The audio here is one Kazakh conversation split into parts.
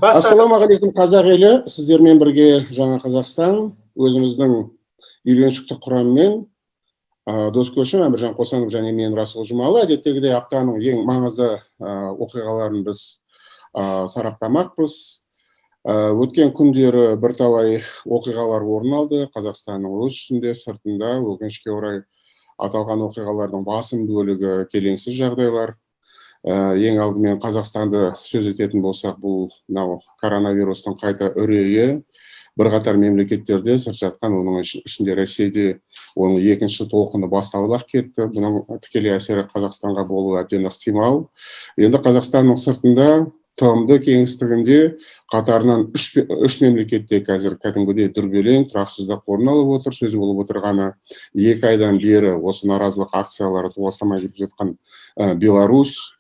Ассалаумағалейкум қазақ елі, сіздермен бірге жаңа Қазақстан өзіміздің үйреншікті құраммен дос көшім Әміржан Қосанов және мен Расул Жұмалы. Әдеттегідей аптаның ең маңызды оқиғаларын біз сараптамақпыз. Өткен күндері бірталай оқиғалар орын алды. Қазақстанның өз ішінде, сыртында, өкінішке орай аталған оқиғалардың басым бөлігі келеңсіз жағдайлар. Ең алдымен Қазақстанды сөз ететін болсақ, бұл коронавирустың қайта үрейі бірқатар мемлекеттерде сырт жатқан, оның ішінде Ресейде оның екінші толқыны басталып кетті. Бұның тікелей әсері Қазақстанға болуы әбден ықтимал. Енді Қазақстанның сыртында тмд кеңістігінде қатарынан үш мемлекетте қазір кәдімгідей дүрбелең, тұрақсыздық орын алып отыр. Сөз болып отырғаны 2 айдан бері осы наразылық акциялары толастамай кетіп жатқан Беларусь,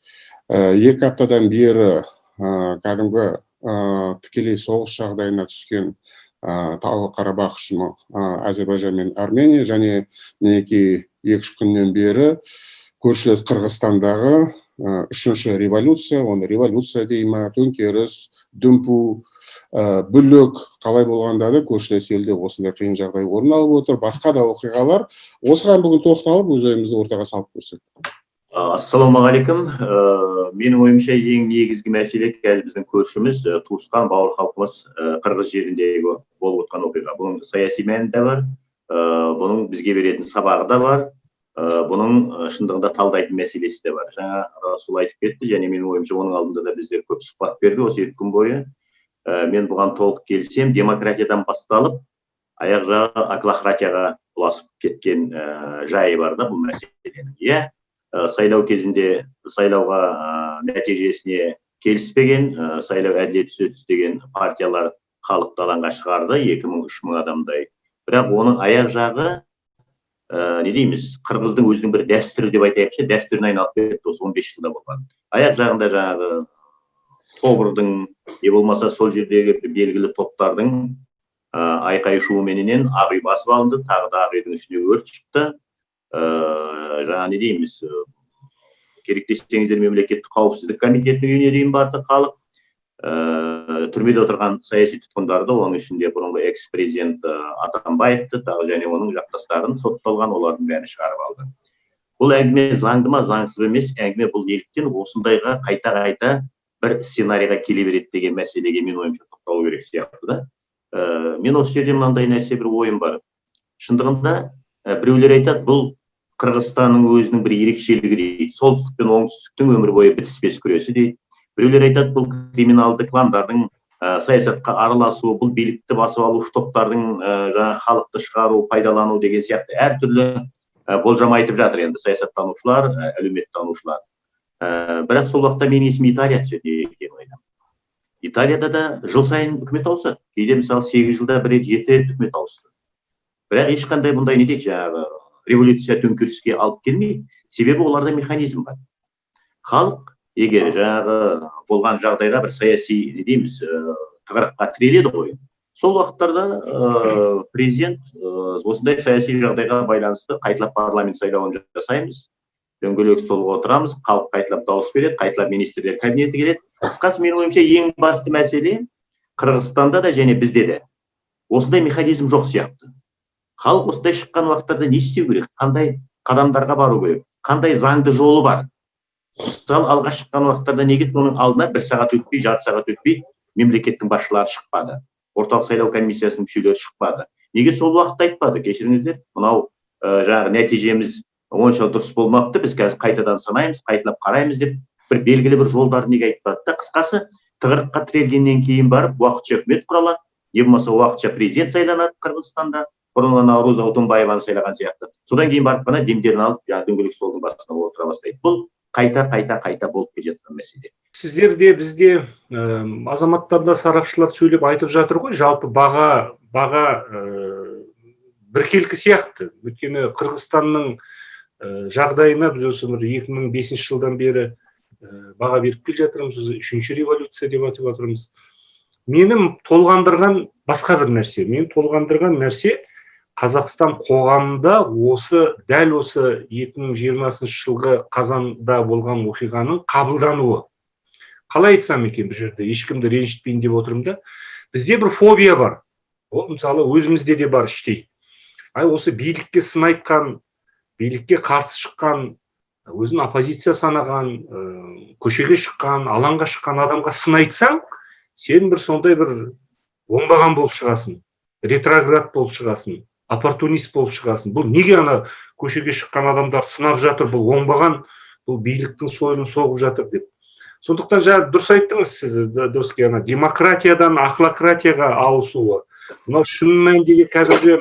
2 аптадан бері кәдімгі тікелей соғыс жағдайына түскен Тағы Қарабақ үшін Әзербайжан мен Армения, және мінекей 2 күннен бері көршілес Қырғызстандағы үшінші революция, оны революция деймі, төңкеріс, дүмпу, бүлік, қалай болғанда да көршілес елде осындай қиын жағдай орын алып отыр. Басқа да оқиғалар. Осыған бүгін тоқталып, өз ойымызды ортаға салып көрсеттік. Ассалаумағалейкум. Менің ойымша ең негізгі мәселе қазір біздің көршіміз, туысқан бауыр халқымыз Қырғыз жеріндегі болып отқан оқиға. Бұның саяси мәні де бар, бұның бізге беретін сабағы да бар, бұның шындығында талдайтын мәселесі де бар. Жаңа Расул айтып кетті, және менің ойымша оның алдында да біздер көп сұхбат берді осы 2 күн бойы. Мен бұған толық келісем, демократиядан басталып, аяқ жағы аклахратияға ұласып кеткен жайы бар да бұл мәселенің. Сайлау кезінде сайлауға нәтижесіне келіспеген, сайлау әділетсіз өтті деген партиялар халықты алаңға шығарды, 2000-3000 адамдай. Бірақ оның аяқ жағы, не дейміз, Қырғыздың өзінің бір дәстүрі деп айтайықшы, дәстүріне айналып кетті осы 15 жылда болған. Аяқ жағында жаңағы тобырдың, не болмаса сол жердегі белгілі топтардың айқай шуыменен Ақ үй басып алынды, тағы да Ақ үйдің ішіне өрт шықты. Жаңа не дейміз, керек десеңіздер мемлекеттік қауіпсіздік комитетінің үйіне дейін барды халық. Түрмеде отырған саяси тұтқындарды, оның ішінде бұрынғы экс-президент Атамбаевты, тағы және оның жақтастарын сотталған, олардың бәрін шығарып алды. Бұл әңгіме заңды ма, заңсыз емес, әңгіме бұл неліктен осындайға қайта-қайта бір сценарийға келе береді деген мәселеге мен ойымша тоқталу керек сияқты да. Мен осы жерде мынандай нәрсе бір ойым бар. Шындығында біреулер айтады, бұл Қырғызстанның өзінің бір ерекшелігі дейді, солтүстік пен оңтүстіктің өмір бойы бітіспес күресі дейді. Біреулер айтады, бұл криминалды кландардың саясатқа араласуы, бұл билікті басып алушы топтардың халықты шығару, пайдалану деген сияқты әртүрлі болжам айтып жатыр енді саясаттанушылар, әлеуметтанушылар. Бірақ сол уақытта менің есіме Италия түседі екен ойдам. Италияда да жыл сайын үкімет ауысады. Кейде мысалы 8 жылда бір рет 7 рет үкімет ауысты. Бірақ ешқандай бұндай не дейді, жаңағы революция төңкеріске алып келмейді. Себебі оларда механизм бар. Халық егер жаңағы болған жағдайға бір саяси, не дейміз, тығырыққа тіреледі ғой. Сол уақыттарда президент осындай саяси жағдайға байланысты қайталап парламент сайлауын жасаймыз. Дөңгелек столға отырамыз, халық қайталап дауыс береді, қайталап министрлер кабинеті келеді. Қысқасы менің ойымша ең басты мәселе Қырғызстанда да және бізде де осындай механизм жоқ сияқты. Халық осындай шыққан уақыттарда не істеу керек, қандай қадамдарға бару керек, қандай заңды жолы бар. Мысалы, алға шыққан уақыттарда неге соның алдына 1 сағат өтпей, жарты сағат өтпей мемлекеттің басшылары шықпады, орталық сайлау комиссиясының мүшелері шықпады. Неге сол уақытта айтпады? Кешіріңіздер, мынау жаңағы нәтижеміз онша дұрыс болмапты, біз қазір қайтадан санаймыз, қайталап қараймыз деп бір белгілі бір жолдарды неге айтпады да? Қысқасы, тығырыққа тірелгеннен кейін барып уақытша үкімет құралады, не болмаса уақытша президент сайланады Қырғызстанда. Бұрын Наурыз Отунбаеваны сайлаған сияқты. Содан кейін барып қана демдерін алып, дөңгелек столдың басына отыра бастайды. Бұл қайта болып келе жатқан мәселе. Сіздерде, бізде азаматтарда сарапшылар сөйлеп айтып жатыр ғой, жалпы баға біркелкі сияқты. Өйткені Қырғызстанның жағдайына біз осы 2005 жылдан бері баға беріп келе жатырмыз, 3-ші революция деп айтып жатырмыз. Менің толғандырған басқа бір нәрсе. Менің толғандырған нәрсе Қазақстан қоғамында дәл осы 2020 жылғы қазанда болған оқиғаның қабылдануы. қалай айтсам екен бұл жерде, ешкімді ренжітпейін деп отырмын да, бізде бір фобия бар. Ол мысалы өзімізде де бар іштей. Осы билікке сын айтқан, билікке қарсы шыққан, өзін оппозиция санаған, көшеге шыққан, алаңға шыққан адамға сын айтсаң, сен бір сондай бір оңбаған болып шығасың, ретроград болып шығасың, оппортунист болып шығасың. Бұл неге ана көшеге шыққан адамдар сынап жатыр, бұл оңбаған, бұл биліктің сойылын соғып жатыр деп. Сондықтан жаңа дұрыс айттыңыз сіз, Доске, демократиядан ахлократияға ауысуы. Мынау шын мәніндегі қазіргі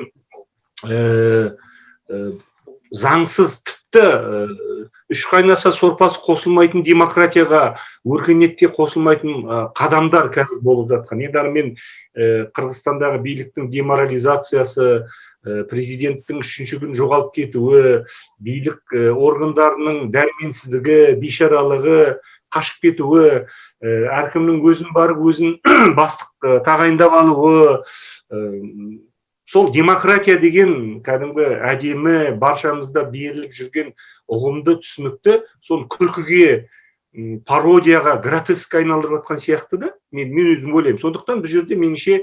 заңсыз, тіпті үш қайнаса сорпасы қосылмайтын демократияға, өркениетке қосылмайтын қадамдар қазір болып жатқан. Енді мен Қырғызстандағы биліктің деморализациясы, президенттің үшінші күн жоғалып кетуі, билік органдарының дәрменсіздігі, бейшаралығы, қашып кетуі, әркімнің өзін барып өзін бастық тағайындап алуы, сол демократия деген кәдімгі әдемі, баршамызда беріліп жүрген ұғымды, түсінікті, сол күлкіге, пародияға, гротескке айналдырып жатқан сияқты да, мен өзім ойлаймын. Сондықтан бұл жерде меніңше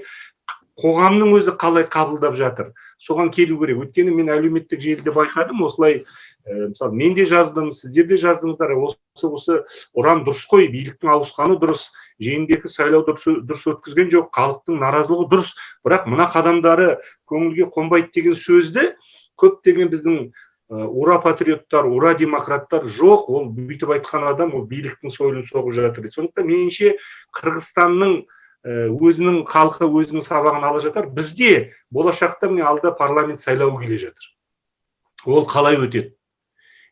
қоғамның өзі қалай қабылдап жатыр, соған келу керек. Өйткені мен әлеуметтік желіде байқадым, осылай, мысалы, мен де жаздым, сіздер де жаздыңыздар, осы ұран дұрыс қой, биліктің ауысқаны дұрыс, Жээнбеков сайлау дұрыс өткізген жоқ, халықтың наразылығы дұрыс, бірақ мына қадамдары көңілге қонбайды деген сөзді көптеген біздің ура патриоттар, ура демократтар жоқ, ол бүйтіп айтқан адам, ол биліктің сойылын соғып жатыр. Сондықтан меніңше Қырғызстанның өзінің халқы өзінің сабағын ала жатар. Бізде болашақта алда парламент сайлауы келе жатыр. Ол қалай өтеді?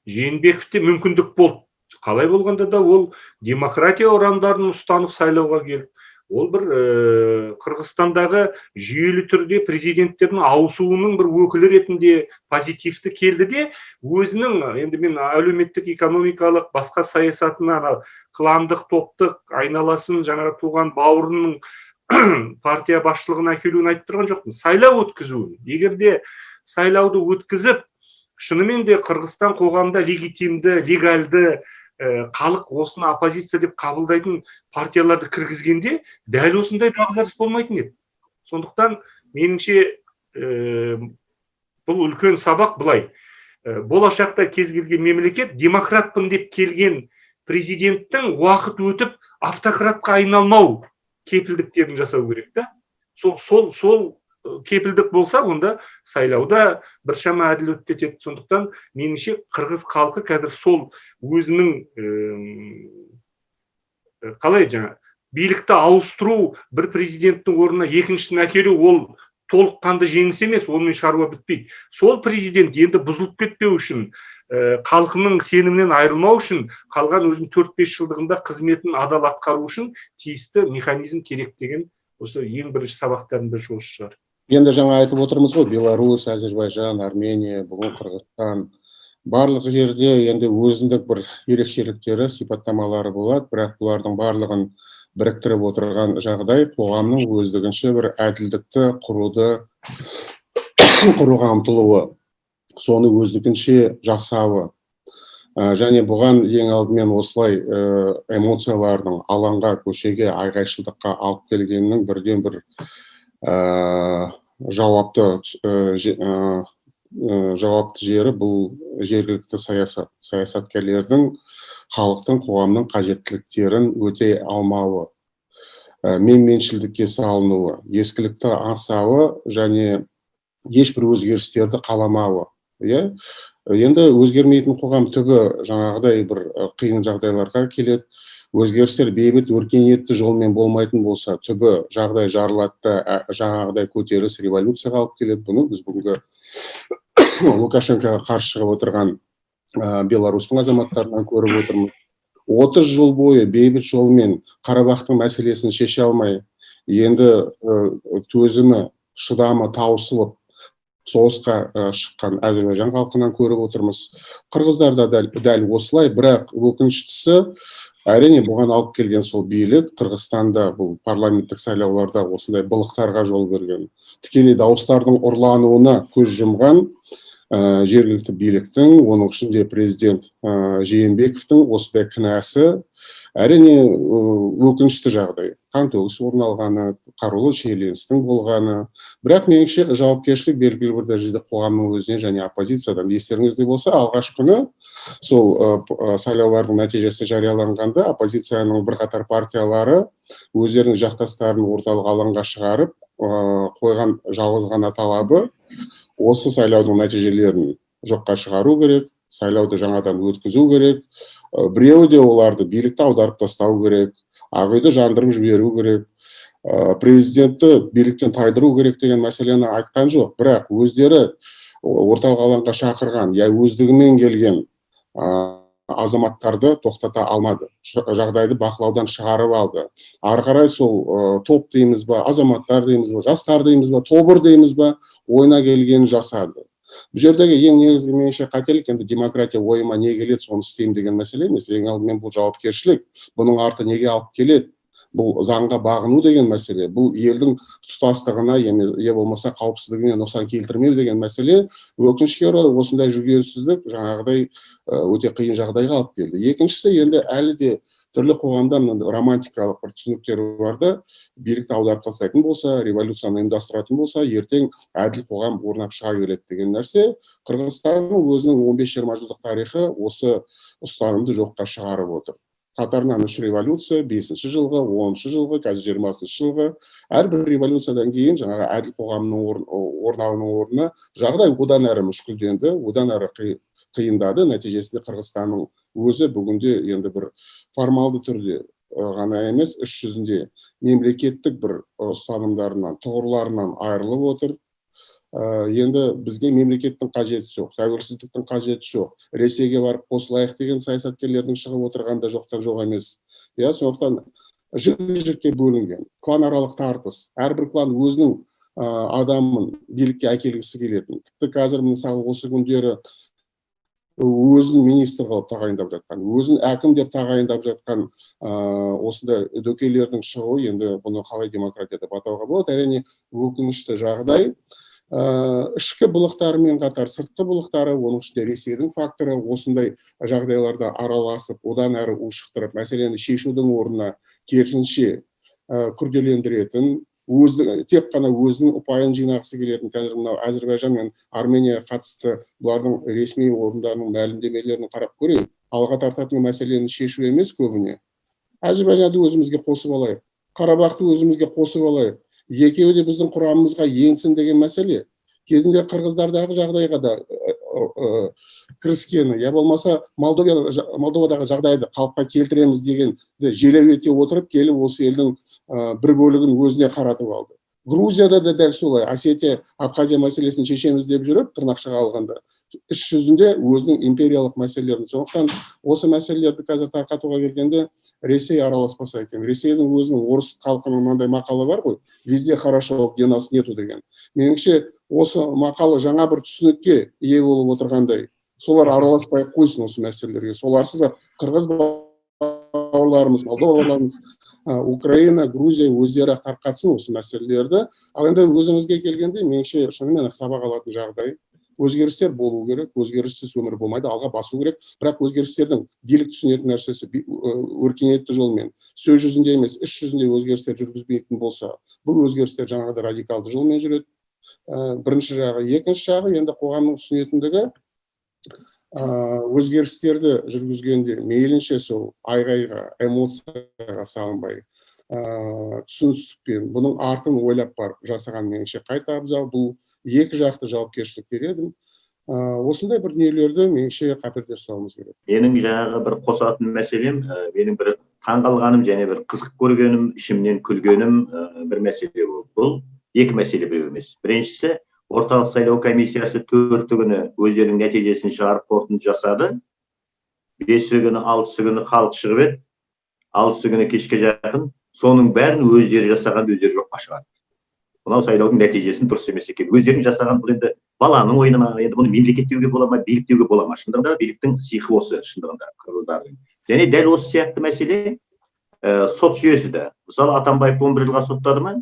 Жээнбековте мүмкіндік болды. Қалай болғанда да ол демократия ұрандарын ұстанып сайлауға келді. Ол бір Қырғызстандағы жүйелі түрде президенттердің ауысуының бір өкілі ретінде позитивті келді де, өзінің, енді мен әлеуметтік, экономикалық, басқа саясатына, кландық, топтық айналасын, жаңағы туған бауырының партия басшылығына әкелуін айтып тұрған жоқпын. Сайлау өткізуін. Егер де сайлауды өткізіп, шынымен де Қырғызстан қоғамында легитимді, легальді, халық осыны оппозиция деп қабылдайтын партияларды кіргізгенде дәл осындай дағдарыс болмайтын еді. Сондықтан меніңше бұл үлкен сабақ былай. Болашақта кез келген мемлекет демократпын деп келген президенттің уақыт өтіп автократқа айналмау кепілдіктерін жасау керек та. Сол кепілдік болса, онда сайлауда біршама әділ өтіп кетеді. Сондықтан меніңше қырғыз халқы қазір сол өзінің қалай билікті ауыстыру, бір президенттің орнына екіншісін әкелу, ол толыққанды жеңіс емес, онымен шаруа бітпейді. Сол президент енді бұзылып кетпеу үшін, халқының сенімінен айырылмау үшін, қалған өзінің 4-5 жылдығында қызметін адал атқару үшін тиісті механизм керек деген осы ең бірінші сабақтардың бірі осы шығар. Енді жаңа айтып отырмыз ғой, Беларусь, Әзербайжан, Армения, бүгін Қырғызстан, барлық жерде енді өзіндік бір ерекшеліктері, сипаттамалары болады, бірақ бұлардың барлығын біріктіріп отырған жағдай қоғамның өздігінше бір әділдікті құруға ұмтылуы, соны өздігінше жасауы, және бұған ең алдымен осылай эмоциялардың алаңға, көшеге, айғайшылдыққа алып келгеннің бірден бір жауапты жері бұл жергілікті саясаткерлердің халықтың, қоғамның қажеттіліктерін өтей алмауы, менменшілдікке салынуы, ескілікті аңсауы және ешбір өзгерістерді қаламауы. Енді өзгермейтін қоғам түбі жаңағыдай бір қиын жағдайларға келеді. Өзгерістер бейбіт, өркениетті жолмен болмайтын болса, түбі жағдай жарылатты, жаңағыдай көтеріліс, революцияға алып келеді. Бұны біз бүгінгі Лукашенкоға қарсы шығып отырған Беларусьтың азаматтарынан көріп отырмыз. 30 жыл бойы бейбіт жолмен Қарабақтың мәселесін шеше алмай, енді төзімі, шыдамы таусылып, соғысқа шыққан Әзербайжан халқынан көріп отырмыз. Қырғыздарда дәл осылай, бірақ өкініштісі, әрине бұған алып келген сол билік Қырғызстанда бұл парламенттік сайлауларда осындай былықтарға жол берген. Тікелей дауыстардың ұрлануына көз жұмған, жергілікті биліктің, оның ішінде президент Жээнбековтің осындай кінәсі әрине өкінішті жағдай. Қантөгіс орын алғаны, қарулы шиеленістің болғаны. Бірақ меніңше жауапкершілік белгілі бір дәрежеде қоғамның өзіне және оппозициядан. Естеріңізде болса, алғашқы күні сол сайлаулардың нәтижесі жарияланғанда оппозицияның бірқатар партиялары өздерінің жақтастарын орталық алаңға шығарып қойған жалғыз ғана талабы осы сайлаудың нәтижелерін жоққа шығару керек, сайлауды жаңадан өткізу керек. Біреуі де оларды билікті аударып тастау керек, Ақ үйді жандырып жіберу керек, президентті биліктен тайдыру керек деген мәселені айтқан жоқ. Бірақ өздері орталық алаңға шақырған, өздігімен келген азаматтарды тоқтата алмады. Жағдайды бақылаудан шығарып алды. Ары қарай сол топ дейміз ба, азаматтар дейміз ба, жастар дейміз ба, тобыр дейміз ба, ойына келгенін жасады. Бұл жердегі ең негізгі меніңше қателік, енді демократия ойыма не келеді, соны істеймін деген мәселе емес. Ең алдымен бұл жауапкершілік. Бұның арты неге алып келеді? Бұл заңға бағыну деген мәселе. Бұл елдің тұтастығына, не болмаса қауіпсіздігіне нұқсан келтірмеу деген мәселе. Өкінішке орай осындай жүгенсіздік жаңағыдай өте қиын жағдайға алып келді. Екіншісі, енді әлі де түрлі қоғамда романтикалық бір түсініктер бар да, билікті аударып тастайтын болса, революцияны ұйымдастыратын болса, ертең әділ қоғам орнап шыға келеді деген нәрсе. Қырғызстанның өзінің 15-20 жылдық тарихы осы ұстанымды жоққа шығарып отыр. Қатарынан 3 революция, 5-ші жылғы, 10-ші жылғы, қазір 20-ші жылғы. Әрбір революциядан кейін жаңағы әділ қоғамның орнауының орнына жағдай одан әрі мүшкілденді, одан әрі қиындады. Нәтижесінде Қырғызстанның өзі бүгінде енді бір формалды түрде ғана емес, іс жүзінде мемлекеттік бір ұстанымдарынан, тұғырларынан айырылып отыр. Енді бізге мемлекеттің қажеті жоқ, тәуелсіздіктің қажеті жоқ. Ресейге барып қосылайық деген саясаткерлердің шығып отырғанда жоқтан жоқ емес. Сондықтан жік-жікке бөлінген, кланаралық тартыс, әрбір клан өзінің адамын билікке әкелгісі келетін. Тіпті қазір мысалы осы күндері өзін министр қылып тағайындап жатқан, өзін әкім деп тағайындап жатқан осындай дөкейлердің шығуы, енді бұны қалай демократия деп атауға болады, әрине өкінішті жағдай. Ішкі былықтарымен қатар сыртқы былықтары, оның ішінде Ресейдің факторы осындай жағдайларда араласып, одан әрі ушықтырып, мәселені шешудің орнына керісінше күрделендіретін, тек қана өзінің ұпайын жинағысы келетін. Қазір мынау Әзербайжан мен Арменияға қатысты бұлардың ресми орындарының мәлімдемелерін қарап көрейік. Алға тартатын мәселені шешу емес көбіне. Әзербайжанды өзімізге қосып алайық, Қарабақты өзімізге қосып алайық. Екеуі де біздің құрамымызға енсін деген мәселе. Кезінде қырғыздардағы жағдайға да кіріскені, болмаса Молдовадағы жағдайды қалыпқа келтіреміз деген желеу ете отырып, келіп осы елдің бір бөлігін өзіне қаратып алды. Грузияда да дәл солай, Осетия, Абхазия мәселесін шешеміз деп жүріп, тырнақшаға алғанда, іс жүзінде өзінің империялық мәселелерін. Сондықтан осы мәселелерді қазір тарқатуға келгенде Ресей араласпаса екен. Ресейдің өзінің орыс халқының мынандай мақалы бар ғой, везде хорошо, где нас нету деген. Меніңше осы мақалы жаңа бір түсінікке ие болып отырғандай, солар араласпай қойсын осы мәселелерге. Соларсыз қырғыз бауырларымыз, Молдова бауырларымыз, Украина, Грузия өздері тарқатсын осы мәселелерді. Ал енді өзімізге келгенде, меніңше шынымен сабақ алатын жағдай. Өзгерістер болу керек, өзгеріссіз өмір болмайды, алға басу керек. Бірақ өзгерістердің билік түсінетін нәрсесі өркениетті жолмен, сөз жүзінде емес, іс жүзінде өзгерістер жүргізбейтін болса, бұл өзгерістер жаңағыдай радикалды жолмен жүреді. Бірінші жағы. Екінші жағы, енді қоғамның түсінетіндігі, өзгерістерді жүргізгенде мейлінше сол айғайға, эмоцияға салынбай, түсіністікпен, бұның артын ойлап барып жасаған меніңше қайта абзал. Бұл екі жақты жауапкершілік береді. Осындай бір дүниелерді меніңше қаперде ұстауымыз керек. Менің жаңағы бір қосатын мәселем, менің бір таңғалғаным және бір қызық көргенім, ішімнен күлгенім бір мәселе болды. Бұл екі мәселе біреу емес. Біріншісі, орталық сайлау комиссиясы 4 күні өздерінің нәтижесін шығарып қорытынды жасады. 5-ші күні, 6-шы күні халық шығып еді. 6-шы күні кешке жақын соның бәрін өздері жасаған, өздері жоққа шығарды. Мынау сайлаудың нәтижесін дұрыс емес екен. Өздерінің жасаған, бұл енді баланың ойыны ма, енді бұны мемлекет деуге бола ма, билік деуге бола ма? Шындығында биліктің сиқы осы, шындығында қырғыздардың. Және дәл осы сияқты мәселе сот жүйесі де. Мысалы Атамбаев 11 жылға соттады ма?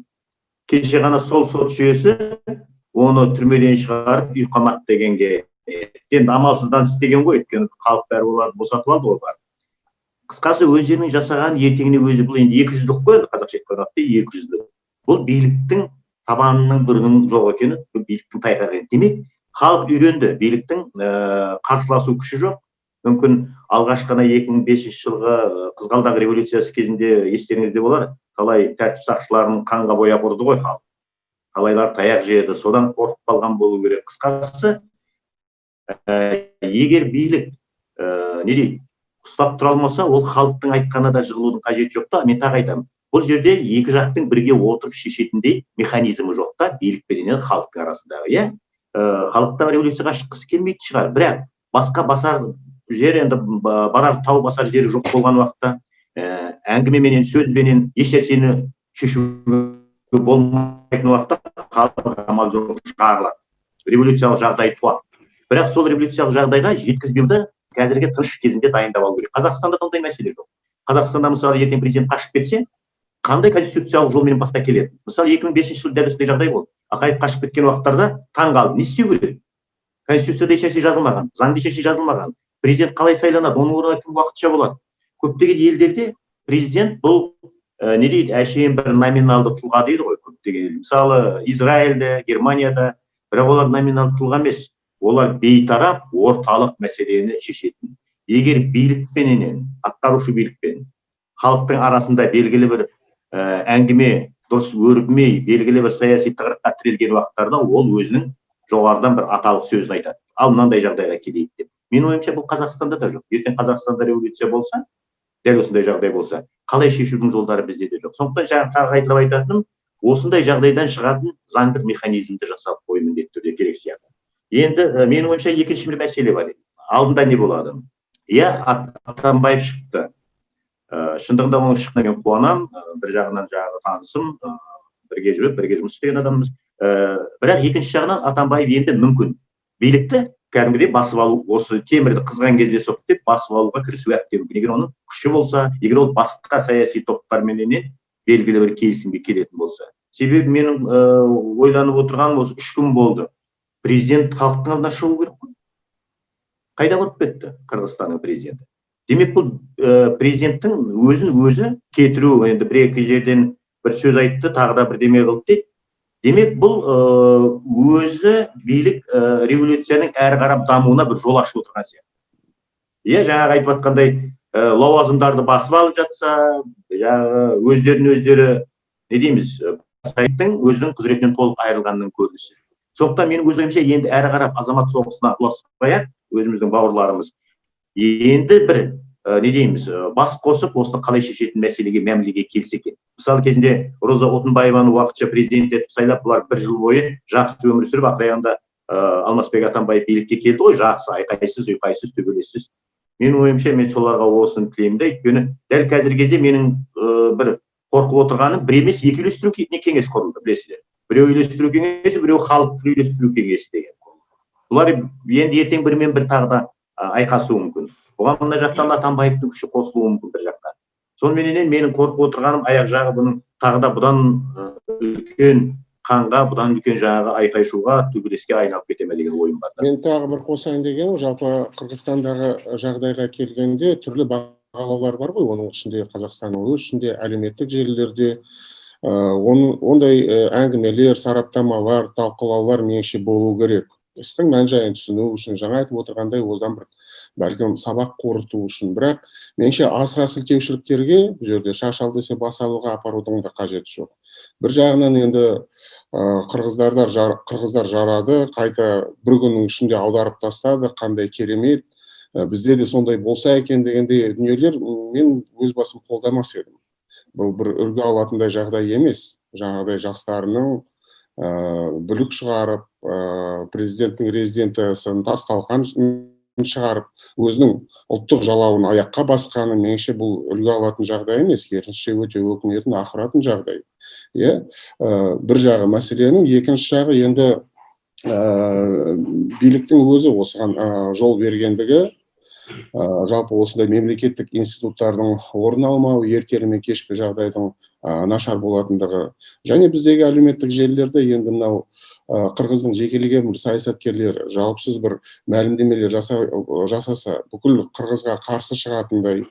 Кеше ғана сол сот жүйесі оны түрмеден шығарып үй қамақ дегенге енді амалсыздан істеген ғой, өйткені халық бәрі оларды босатып алды ғой бар. Қысқасы өздерінің жасаған ертеңіне өзі, бұл енді 200-лік қой, қазақша айтқанда 200-лік. Бұл биліктің табанының бірінің жоқ екені, бұл биліктің тайғағы. Демек, халық үйренді, биліктің қарсыласу күші жоқ. Мүмкін алғашқана 2005 жылғы Қызғалдақ революциясы кезінде естеріңізде болар, қалай тәртіп сақшыларын қанға бояп ұрды ғой халық. Қалайлар таяқ жеді, содан қорқып қалған болу керек. Қысқасы, егер билік ұстап тұра алмаса, ол халықтың айтқанына да жығылудың қажеті жоқ та. Мен тағы айтамын, бұл жерде екі жақтың бірге отырып шешетіндей механизмі жоқ та, билік пен халықтың арасындағы. Иә, халықтың революцияға шыққысы келмейтін шығар, бірақ басқа басар жер, енді барар тау басар жері жоқ болған уақытта, әңгімеменен, сөзбенен еш нәрсені шешуге болмайтын уақытта халық амал жоқ шығарылады. Революциялық жағдай туады. Бірақ сол революциялық жағдайға жеткізбеуді қазіргі тыныш кезінде дайындап алу керек. Қазақстанда ондай мәселе жоқ. Қазақстанда мысалы ертең президент қашып кетсе, қандай конституциялық жолмен басқа келеді? Мысалы 2005 жылы дәл осындай жағдай болды. Ақаев қашып кеткен уақыттарда таң қалды. Не істеу керек? Конституцияда ешнәрсе жазылмаған, заңда ешнәрсе жазылмаған. Президент қалай сайланады? Оның орнына кім уақытша болады? Көптеген елдерде президент бұл не дейді, әшейін бір номиналды тұлға дейді ғой, көптеген. Мысалы Израильде, Германияда, бірақ олар номиналды тұлға емес. Олар бейтарап орталық мәселені шешетін. Егер билікпенен, атқарушы билікпен халықтың арасында белгілі бір әңгіме дұрыс өрбімей, белгілі бір саяси тығырыққа тірелген уақыттарда ол өзінің жоғарыдан бір аталық сөзін айтады. Ал мынандай жағдайға келейік деп. Мен ойымша бұл Қазақстанда да жоқ. Ертең Қазақстанда революция болса, дәл осындай жағдай болса, қалай шешудің жолдары бізде де жоқ. Сондықтан жаңа тағы айтылып айтатыным, осындай жағдайдан шығатын заңдық механизмді жасап қою міндетті түрде керек сияқты. Енді менің ойымша екінші бір мәселе бар. Алдында не болады? Иә, Атамбаев шықты. Шындығында оның шыққанына мен қуанамын. Бір жағынан жаңағы танысым, бірге жүріп, бірге жұмыс істеген адамымыз. Бірақ екінші жағынан Атамбаев енді мүмкін билікті кәдімгідей басып алу, осы темірді қызған кезде соқтып басып алуға кірісу әбден мүмкін. Егер оның күші болса, егер ол басқа саяси топтарменен белгілі бір келісімге келетін болса. Себебі менің ойланып отырғаным осы 3 күн болды. Президент халықтың алдына шығу керек қой. Қайда құрып кетті Қырғызстанның президенті? Демек бұл президенттің өзін өзі кетіру, енді бір-екі жерден бір сөз айтты, тағы да бірдеме қылды дейді. Демек бұл өзі билік революцияның әрі қарап дамуына бір жол ашып отырған сияқты. Иә, жаңағы айтып жатқандай лауазымдарды басып алып жатса, жаңағы өздері не дейміз, сайттың өзінің құзыретінен толық айырылғанның көрінісі. Сондықтан менің өз ойымша енді әрі қарап азамат соғысына ұласпай-ақ, өзіміздің бауырларымыз енді бір не дейміз, бас қосып, осыны қалай шешетін мәселеге, мәмілеге келсе екен. Мысалы кезінде Роза Отынбаеваны уақытша президент етіп сайлап, бұлар 1 жыл бойы жақсы өмір сүріп, ақырында Алмасбек Атамбаев билікке келді ғой, жақсы, айқайсыз, ұйқайсыз, төбелессіз. Менің ойымша мен соларға осыны тілеймін де, өйткені дәл қазіргі кезде менің бір қорқып отырғаным, бір емес, екі үйлестіру кеңес құрылды, білесіздер. Біреу үйлестіру кеңесі, біреу халықты үйлестіру кеңесі деген. Бұлар енді ертең бірімен бір тағы да айқасуы мүмкін. Бұған мына жақтан Атамбаевтың күші қосылуы мүмкін бір жаққа. Сонымен менің қорқып отырғаным аяқ жағы бұның тағы да бұдан үлкен қанға, бұдан үлкен жаңағы айқай-шуға, төбелеске айналып кете ме деген ойым бар. Мен тағы бір қосайын дегенім, жалпы Қырғызстандағы жағдайға келгенде түрлі бағалаулар бар ғой, оның ішінде Қазақстанның ішінде әлеуметтік желілерде ондай әңгімелер, сараптамалар, талқылаулар меніңше болу керек. Істің мән-жайын түсіну үшін, жаңа айтып отырғандай, одан бір бәлкім сабақ қорыту үшін, бірақ меніңше асыра сілтеушіліктерге бұл жерде шашал десе бас алуға апарудың да қажеті жоқ. Бір жағынан енді қырғыздар жарады, қайта бір күннің ішінде аударып тастады, қандай керемет, бізде де сондай болса екен дегенде дүниелер мен өз басым қолдамас едім. Бұл бір үлгі алатындай жағдай емес. Жаңағыдай жастарының бүлік шығарып, президенттің резиденциясын тас-талқан шығарып, өзінің ұлттық жалауын аяққа басқаны меніңше бұл үлгі алатын жағдай емес, керісінше өте өкінетін, ақыратын жағдай. Бір жағы мәселенің, екінші жағы енді биліктің өзі осыған жол бергендігі, жалпы осындай мемлекеттік институттардың орын алмау, ертелі ме кеш пе жағдайдың нашар болатындығы, және біздегі әлеуметтік желілерде енді мынау қырғыздың жекелеген бір саясаткерлері жалпысыз бір мәлімдемелер жасаса, бүкіл қырғызға қарсы шығатындай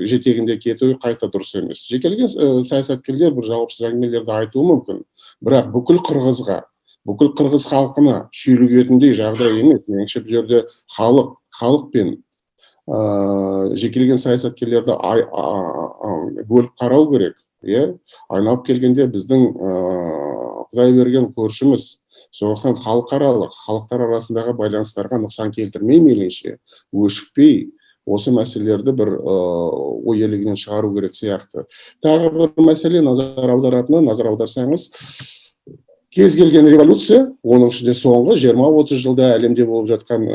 жетегінде кету қайта дұрыс емес. Жекелеген саясаткерлер бір жалпысыз әңгімелерді айтуы мүмкін, бірақ бүкіл қырғыз халқына шүйлігетіндей жағдай емес. Меніңше бұл жерде халық пен жекелеген саясаткерлерді бөліп қарау керек. Айналып келгенде біздің Құдай берген көршіміз, сондықтан халықтар арасындағы байланыстарға нұқсан келтірмей, мейлінше өшікпей, осы мәселелерді бір ой елегінен шығару керек сияқты. Тағы бір мәселе назар аударсаңыз, кез келген революция, оның ішінде соңғы 20-30 жылда әлемде болып жатқан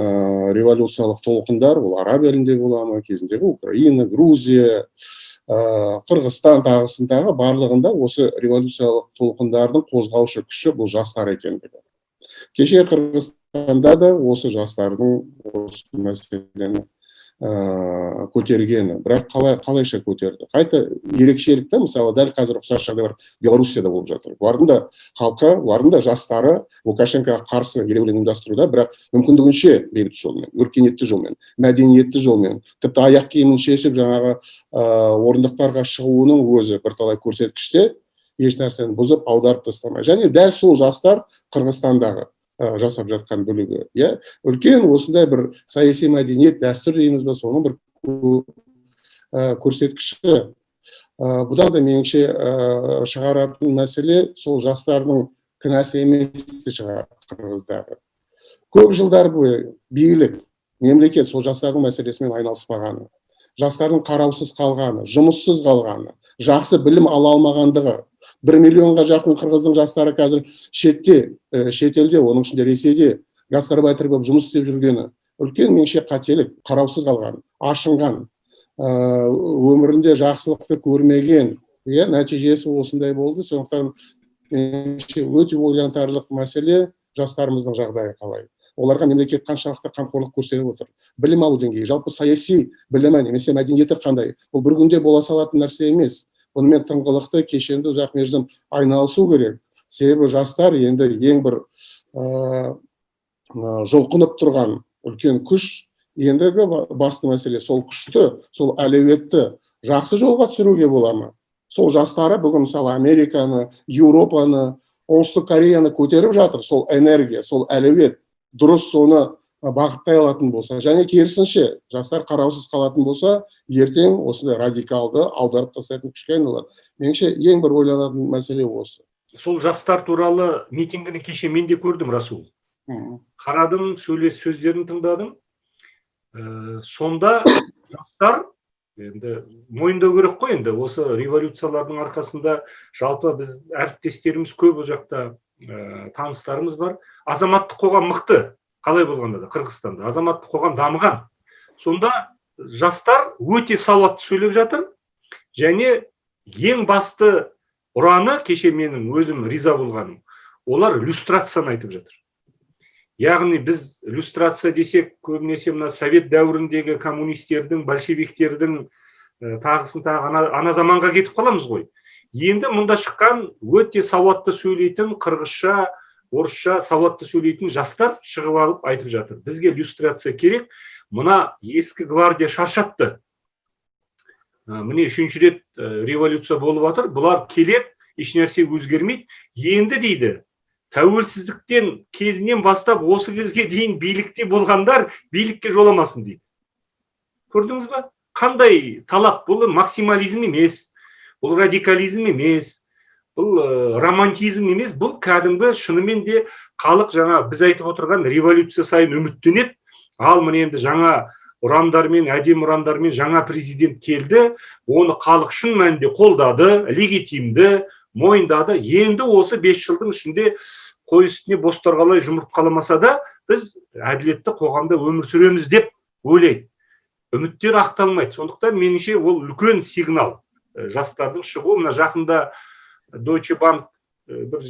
революциялық толқындар, ол араб елінде бола ма, кезіндегі Украина, Грузия, Қырғызстан тағысындағы барлығында осы революциялық толқындардың қозғаушы күші бұл жастар екендігі. Кеше Қырғызстанда да осы жастардың осы мәселені көтергені, бірақ қалайша көтерді. Қайта ерекшелікті, мысалы, дәл қазір ұқсас жағдайлар Белоруссияда болып жатыр. Олардың да жастары Лукашенкоға қарсы ереуілін ұйымдастыруда, бірақ мүмкіндігінше бейбіт жолмен, өркениетті жолмен, мәдениетті жолмен, тіпті аяқ киімін шешіп жаңағы орындықтарға шығуының өзі бірталай көрсеткіште еш нәрсені бұзып аударып тастамай. Және дәл сол жастар Қырғызстандағы жасап жатқан бөлігі. Үлкен осындай бір саяси мәдениет, дәстүр дейміз бе, соның бір көрсеткіші. Бұдан да меніңше шығаратын мәселе сол жастардың кінәсі емес шығар Қырғыздағы. Көп жылдар бойы билік, мемлекет сол жастардың мәселесімен айналыспағаны, жастардың қараусыз қалғаны, жұмыссыз қалғаны, жақсы білім ала алмағандығы, 1 миллионға жақын қырғыздың жастары қазір шетелде, оның ішінде Ресейде гастарбайтер болып жұмыс істеп жүргені үлкен меніңше қателік, қараусыз қалған, ашынған, өмірінде жақсылықты көрмеген, нәтижесі осындай болды. Сондықтан меніңше өте ойлантарлық мәселе жастарымыздың жағдайы қалай. Оларға мемлекет қаншалықты қамқорлық көрсетіп отыр. Білім алу деңгейі, жалпы саяси білімі немесе мәдениеті қандай. Бұл бір күнде бола салатын нәрсе емес. Бұнымен тыңғылықты, кешенді, ұзақ мерзім айналысу керек. Себебі жастар енді ең бір жұлқынып тұрған үлкен күш. Ендігі басты мәселе сол күшті, сол әлеуетті жақсы жолға түсіруге бола ма? Сол жастары бүгін мысалы Американы, Еуропаны, Оңтүстік Кореяны көтеріп жатыр. Сол энергия, сол әлеует дұрыс соны бағыттай алатын болса, және керісінше жастар қараусыз қалатын болса, ертең осындай радикалды аударып тастайтын күшке айналады. Меніңше ең бір ойланатын мәселе осы. Сол жастар туралы митингіні кеше мен де көрдім, Расул. Қарадым, сөздерін тыңдадым. Сонда жастар енді мойындау керек қой, енді осы революциялардың арқасында жалпы біз әріптестеріміз көп, ол жақта таныстарымыз бар. Азаматтық қоғам мықты. Қалай болғанда да Қырғызстанда азаматтық қоғам дамыған. Сонда жастар өте сауатты сөйлеп жатыр, және ең басты ұраны, кеше менің өзім риза болғаным, олар люстрацияны айтып жатыр. Яғни біз люстрация десек, көбінесе мына совет дәуіріндегі коммунистердің, большевиктердің тағысын тағы ана заманға кетіп қаламыз ғой. Енді мұнда шыққан өте сауатты сөйлейтін, қырғызша, орысша сауатты сөйлейтін жастар шығып алып айтып жатыр. Бізге люстрация керек, мұна ескі гвардия шаршатты. Міне 3-ші рет революция болып жатыр, бұлар келет, еш нәрсе өзгермейді. Енді дейді, тәуелсіздіктен кезінен бастап осы кезге дейін билікте болғандар билікке жоламасын дейді. Көрдіңіз ба? Қандай талап? Бұл максимализм емес, бұл радикализм емес, бұл романтизм емес, бұл кәдімгі шынымен де халық жаңа біз айтып отырған революция сайын үміттенеді. Ал міне енді жаңа ұрандармен, әдемі ұрандармен жаңа президент келді, оны халық шын мәнінде қолдады, легитимді, мойындады. Енді осы 5 жылдың ішінде қой үстіне бостар қалай жұмырт қаламаса да, біз әділетті қоғамда өмір сүреміз деп ойлайды. Үміттер ақталмайды. Сондықтан меніңше ол үлкен сигнал жастардың шығуы. Мына жақында Deutsche Bank бір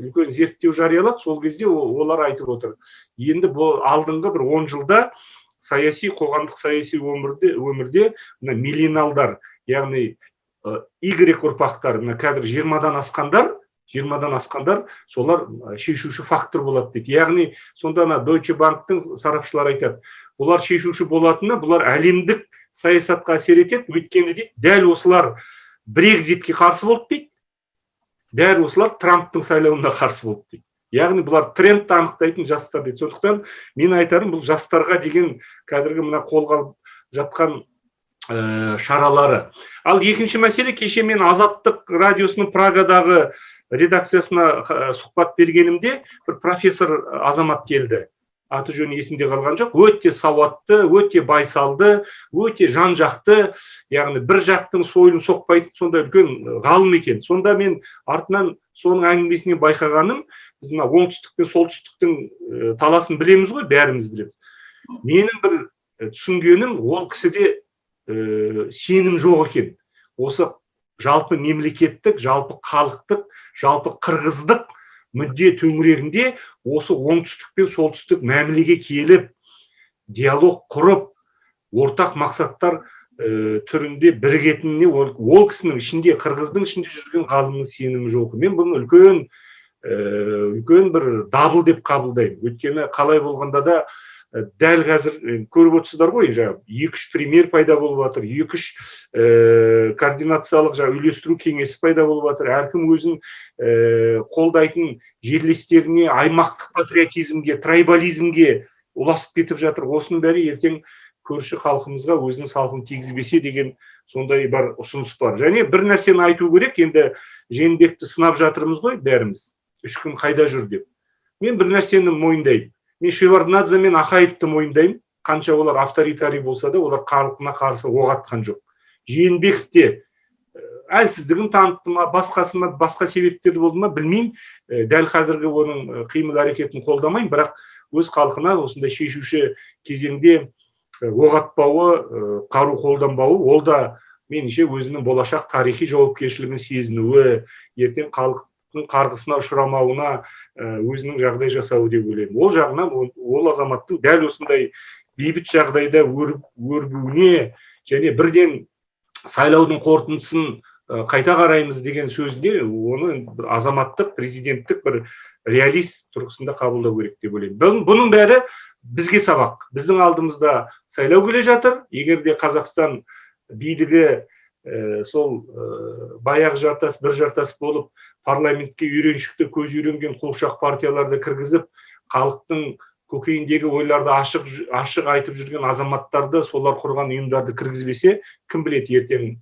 үлкен зерттеу жариялады. Сол кезде олар айтып отыр. Енді бұл алдыңғы бір 10 жылда саяси, қоғамдық саяси өмірде миллениалдар, яғни Y ұрпақтар, қазір 20-дан асқандар, солар шешуші фактор болады дейді. Яғни сонда Deutsche Bank'тың сарапшылары айтады, бұлар шешуші болатыны, бұлар әлемдік саясатқа әсер етеді, өйткені дейді, дәл осылар Брекзитке қарсы болды дейді, дәл осылар Трамптың сайлауына қарсы болды дейді. Яғни бұлар трендті анықтайтын жастар дейді. Сондықтан мен айтарым, бұл жастарға деген қазіргі мына қолға жатқан шаралары. Ал екінші мәселе, кеше мен Азаттық радиосының Прагадағы редакциясына сұхбат бергенімде бір профессор азамат келді. Аты жөні есімде қалған жоқ. Өте сауатты, өте байсалды, өте жан-жақты, яғни бір жақтың сойылын соқпайтын сондай үлкен ғалым екен. Сонда мен артынан соның әңгімесінен байқағаным, біз мына оңтүстік пен солтүстіктің таласын білеміз ғой, бәріміз білеміз. Менің бір түсінгенім, ол кісіде сенім жоқ екен. Осы жалпы мемлекеттік, жалпы халықтық, жалпы қырғыздық мүдде төңірегінде осы оңтүстік пен солтүстік мәмілеге келіп, диалог құрып, ортақ мақсаттар түрінде бірігетініне ол кісінің ішінде, қырғыздың ішінде жүрген ғалымның сенімі жоқ. Мен бұны үлкен бір дабыл деп қабылдаймын. Өйткені қалай болғанда да дәл қазір көріп отырсыздар ғой, 2-3 премьер пайда болып жатыр, 2-3 координациялық үйлестіру кеңесі пайда болып жатыр. Әркім өзін қолдайтын жерлестеріне, аймақтық патриотизмге, трайбализмге ұласып кетіп жатыр. Осының бәрі ертең көрші халқымызға өзінің салқын тигізбесе деген сондай бар ұсыныс бар. Және бір нәрсені айту керек, енді Жээнбекті сынап жатырмыз ғой бәріміз, 3 күн қайда жүр деп. Мен бір нәрсені мойындаймын. Мен Шеварднадзе мен Ақаевты мойындаймын. Қанша олар авторитарий болса да, олар халқына қарсы оқ атқан жоқ. Жээнбек те әлсіздігін танытты ма, басқа себептері болды ма білмеймін. Дәл қазіргі оның қимыл әрекетін қолдамаймын, бірақ өз халқына осындай шешуші кезеңде оқ атпауы, қару қолданбауы, ол да меніңше өзінің болашақ тарихи жауапкершілігін сезінуі, ертең халықтың қарғысына ұшырамауына өзінің жағдай жасауы деп ойлаймын. Ол жағынан ол азаматтың дәл осындай бейбіт жағдайда өрбуіне және бірден сайлаудың қорытындысын қайта қараймыз деген сөзде оны азаматтық, президенттік бір реалист тұрғысында қабылдау керек деп ойлаймын. Бұның бәрі бізге сабақ. Біздің алдымызда сайлау келе жатыр. Егер де Қазақстан билігі сол баяғы жартас, бір жартас болып парламентке үйреншікті, көз үйренген қуыршақ партияларды кіргізіп, халықтың көкейіндегі ойларды ашық айтып жүрген азаматтарды, солар құрған ұйымдарды кіргізбесе, кім біледі ертең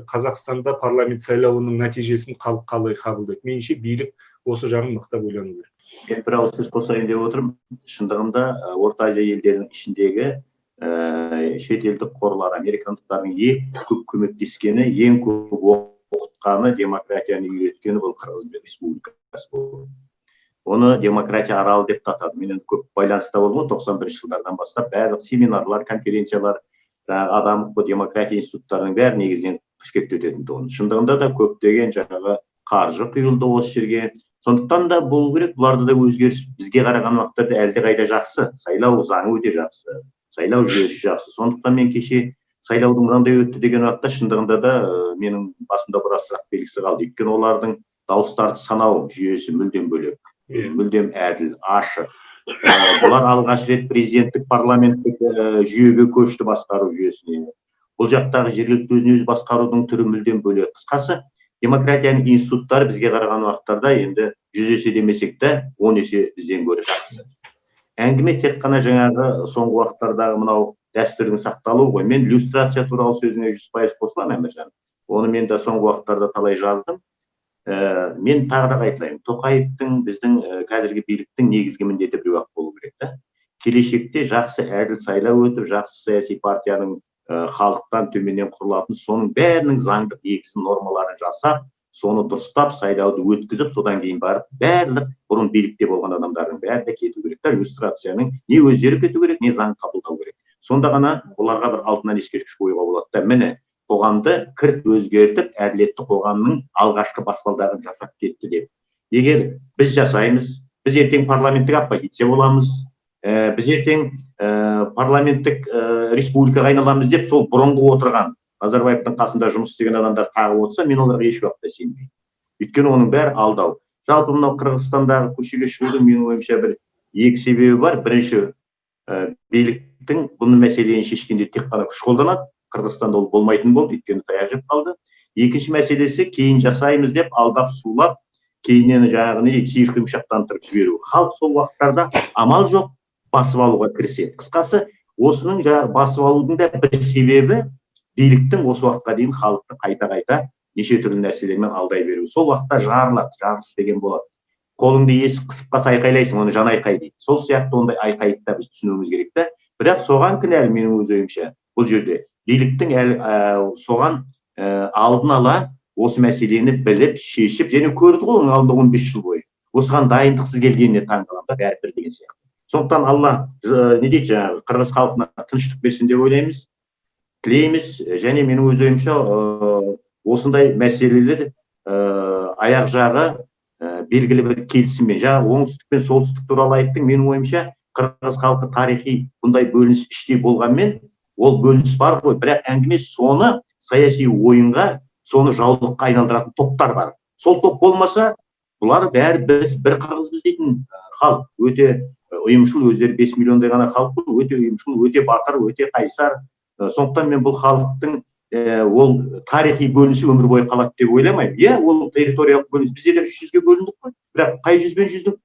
Қазақстанда парламент сайлауының нәтижесін халық қалай қабылдайды. Меніңше билік осы жағын мықтап ойлану керек. Мен бір ауыз сөз қосайын деп отырмын. Шындығында Орта Азия елдерінің ішіндегі шетелдік қорлар, американдықтардың ең көп көмектескені, ең көп оқытқаны, демократияны үйреткені бұл Қырғыз Республикасы болды. Оны демократия аралы деп атады. Мен көп байланыста болдым, 91 жылдардан бастап барлық семинарлар, конференциялар, адам демократия институттарының бәрі негізінен Бішкекте өтетін тұғын. Шындығында да көптеген жаңағы қаржы құйылды осы жерге. Сондықтан да болу керек, бұларды да өзгеріс бізге қараған уақытта әлде қайда жақсы. Сайлау заңы өте жақсы. Сайлау жүйесі жақсы. Сондықтан мен кеше сайлаудың мынандай өтті деген уақытта шындығында да менің басымда біраз сұрақ белгісі қалды. Өйткені олардың дауыстарды санау жүйесі мүлдем бөлек, мүлдем әділ, ашық. Бұлар алғаш рет президенттік парламенттік жүйеге көшті, басқару жүйесіне. Бұл жақтағы жергілікті өзін-өзі басқарудың түрі мүлдем бөлек. Қысқасы, демократияның институттары бізге қараған уақыттарда енді 100 есе демесек те 10 есе бізден гөрі жақсы. Әңгіме тек қана жаңағы соңғы уақыттардағы мынау дәстүрдің сақталуы ғой. Мен иллюстрация туралы сөзіңе 100% қосыламын, Әміржан. Оны мен де соңғы уақыттарда талай жаздым. Мен тағы да қайталаймын. Тоқаевтың, біздің қазіргі биліктің негізгі міндеті біреу-ақ болу керек. Келешекте жақсы әділ сайлау өтіп, жақсы саяси партияның халықтан төменнен құрылатын, соның бәрінің заңдық негізгі нормаларын жасап, соны дұрыстап, сайлауды өткізіп, содан кейін барып, барлық бұрын билікте болған адамдардың бәрі де кету керек. Иллюстрацияның не өздері кету керек, не заң қабылдау керек. Сонда ғана оларға бір алтыннан ескерткіш қоюға болады. Міне, қоғамды кірт өзгертіп, әділетті қоғамның алғашқы баспалдағын жасап кетті деп. Егер біз жасаймыз, біз ертең парламенттік оппозиция боламыз, біз ертең парламенттік республикаға айналамыз деп, сол бұрынғы отырған Назарбаевтың қасында жұмыс істеген адамдар тағы отырса, мен оларға еш уақытта сенбеймін. Өйткені оның бәрі алдау. Жалпы мынау Қырғызстандағы көшеге шығудың менің ойымша бір екі себебі бар. Бірінші, биліктің бұл мәселені шешкенде тек қана күш қолданады. Қырғызстанда ол болмайтын болды, өйткені таяқ жеп қалды. Екінші мәселесі, кейін жасаймыз деп алдап сулап, кейіннен жаңағы сиыр құйымшақтандырып жіберу. Халық сол уақыттарда амал жоқ, басып алуға кіріседі. Қысқасы, осының басып алудың да бір себебі биліктің осы уақытқа дейін халықты қайта-қайта неше түрлі нәрселермен алдай беру. Сол уақытта жарылады, жарылыс деген болады. Қолыңды есік қысып қалса айқайлайсың, оны жан айқай дейді. Сол сияқты ондай айқайды да біз түсінуіміз керек та. Бірақ соған кінәлі менің өз ойымша бұл жерде. Биліктің соған алдын ала осы мәселені біліп, шешіп, және көрді ғой оның алдында 15 жыл бойы. Осыған дайындықсыз келгеніне таңғаламын да, бәрібір деген сияқты. Сондықтан Алла не дейді жаңағы, қырғыз халқына тыныштық берсін деп ойлаймыз, тілейміз, және менің өз ойымша осындай мәселелер аяқ жағы белгілі бір келісіммен, жаңағы оңтүстік пен солтүстік туралы айттың, менің ойымша қырғыз халқы тарихи бұндай бөлініс іште болғанмен, ол бөлініс бар ғой, бірақ әңгіме соны саяси ойынға, соны жаулыққа айналдыратын топтар бар. Сол топ болмаса, бұлар бәрі біз бір қырғызбыз дейтін халық, өте ұйымшыл, өздері 5 миллиондай ғана халық, өте ұйымшыл, өте батыр, өте қайсар. Сондықтан мен бұл халықтың ол тарихи бөлінісі өмір бойы қалады деп ойламаймын. Иә, ол территориялық бөлініс. Бізде де 300-ге бөліндік қой. Бірақ қай жүзбен жүздің?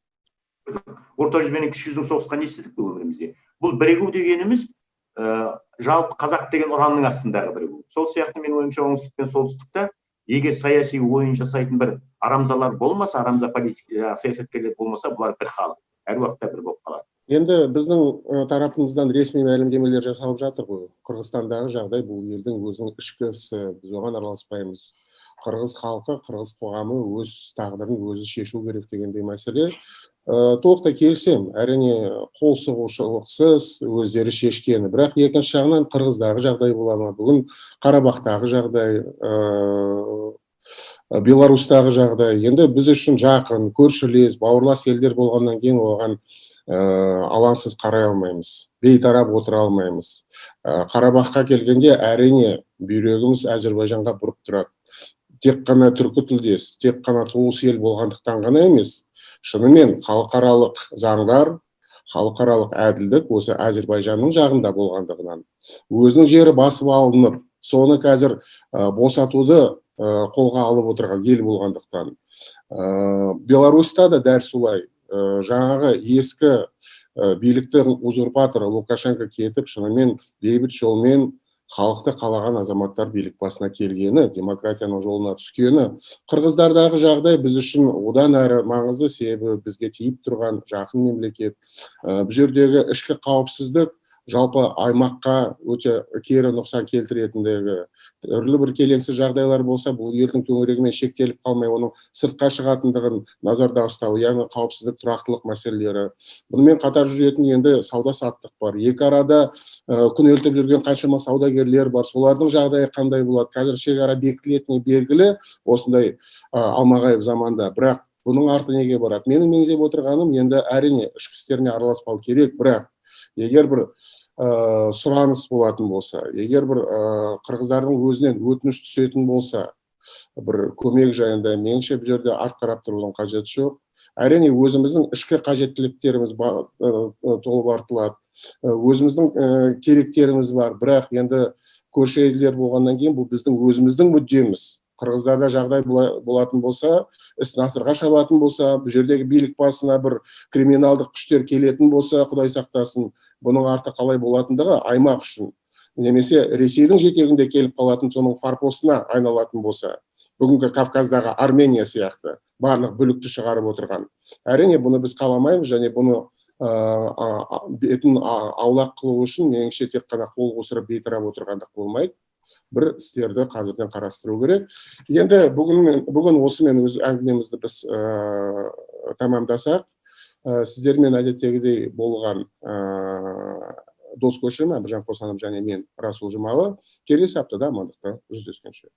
Орта жүз бен кіші жүздің соғысқа не істедік пе өмірімізде? Бұл бірігу дегеніміз жалпы қазақ деген ұранның астындағы бірігу. Сол сияқты мен ойымша оңтүстік пен солтүстікте егер саяси ойын жасайтын бір арамзалар болмаса, арамза саясаткерлер болмаса, бұлар бір халық. Әр уақытта бір болып қалады. Енді біздің тарапымыздан ресми мәлімдемелер жасалып жатыр ғой. Қырғызстандағы жағдай бұл елдің өзінің ішкі ісі, біз оған араласпаймыз. Қырғыз халқы, қырғыз қоғамы өз тағдырын өзі шешу керек дегендей мәселе. Толықтай келісем, әрине қол сұғушылықсыз өздері шешкені. Бірақ екінші жағынан қырғыздағы жағдай бола ма? Бүгін Қарабақтағы жағдай, Беларусьтағы жағдай. Енді біз үшін жақын, көршілес, бауырлас елдер болғаннан кейін оған алаңсыз қарай алмаймыз, бейтарап отыра алмаймыз. Қарабаққа келгенде әрине бүйрегіміз Әзербайжанға бұрып тұрады. Тек қана түркі тілдес, тек қана туыс ел болғандықтан ғана емес, шынымен халықаралық заңдар, халықаралық әділдік осы Әзербайжанның жағында болғандығынан, өзінің жері басып алынып, соны қазір босатуды қолға алып отырған ел болғандықтан. Беларусьта да дәл солай. Жаңағы ескі биліктің узурпаторы Лукашенко кетіп, шынымен бейбіт жолмен халықты қалаған азаматтар билік басына келгені, демократияның жолына түскені. Қырғыздардағы жағдай біз үшін одан әрі маңызды, себебі бізге тиіп тұрған жақын мемлекет. Бұл жердегі ішкі қауіпсіздік жалпы аймаққа өте кері нұқсан келтіретіндегі түрлі бір келеңсіз жағдайлар болса, бұл елдің төңірегімен шектеліп қалмай, оның сыртқа шығатындығын назарда ұстау, яғни қауіпсіздік, тұрақтылық мәселелері. Бұнымен қатар жүретін енді сауда-саттық бар. Екі арада күнелтіп жүрген қаншама саудагерлер бар. Солардың жағдайы қандай болады? Қазір шекара бекітілетіні белгілі осындай алмағайып заманда. Бірақ бұның арты неге барады? Менің меңзеп отырғаным, енді әрине ішкі істеріне араласпау керек, бірақ егер бір сұраныс болатын болса, егер бір қырғыздардың өзінен өтініш түсетін болса, бір көмек жайында, меніңше бұл жерде арт қарап тұрудың қажеті жоқ. Әрине өзіміздің ішкі қажеттіліктеріміз толып артылады, өзіміздің керектеріміз бар, бірақ енді көрші елдер болғаннан кейін бұл біздің өзіміздің мүддеміз. Қырғыздарда жағдай болатын болса, іс насырға шабатын болса, бұл жердегі билік басына бір криминалдық күштер келетін болса, Құдай сақтасын, бұның арты қалай болатындығы аймақ үшін. Немесе Ресейдің жетегінде келіп қалатын, соның форпостына айналатын болса, бүгінгі Кавказдағы Армения сияқты барлық бүлікті шығарып отырған. Әрине бұны біз қаламаймыз, және бұны бетін аулақ қылу үшін меніңше тек қана қол қусырып бейтарап отырғандық болмайды. Бір істерді қазірден қарастыру керек. Енді бүгін осымен өз әңгімемізді біз тамамдасақ, сіздермен әдеттегідей болған дос көшім әміржан қосанов және мен расул жұмалы. Келесі аптада амандықта жүздескенше.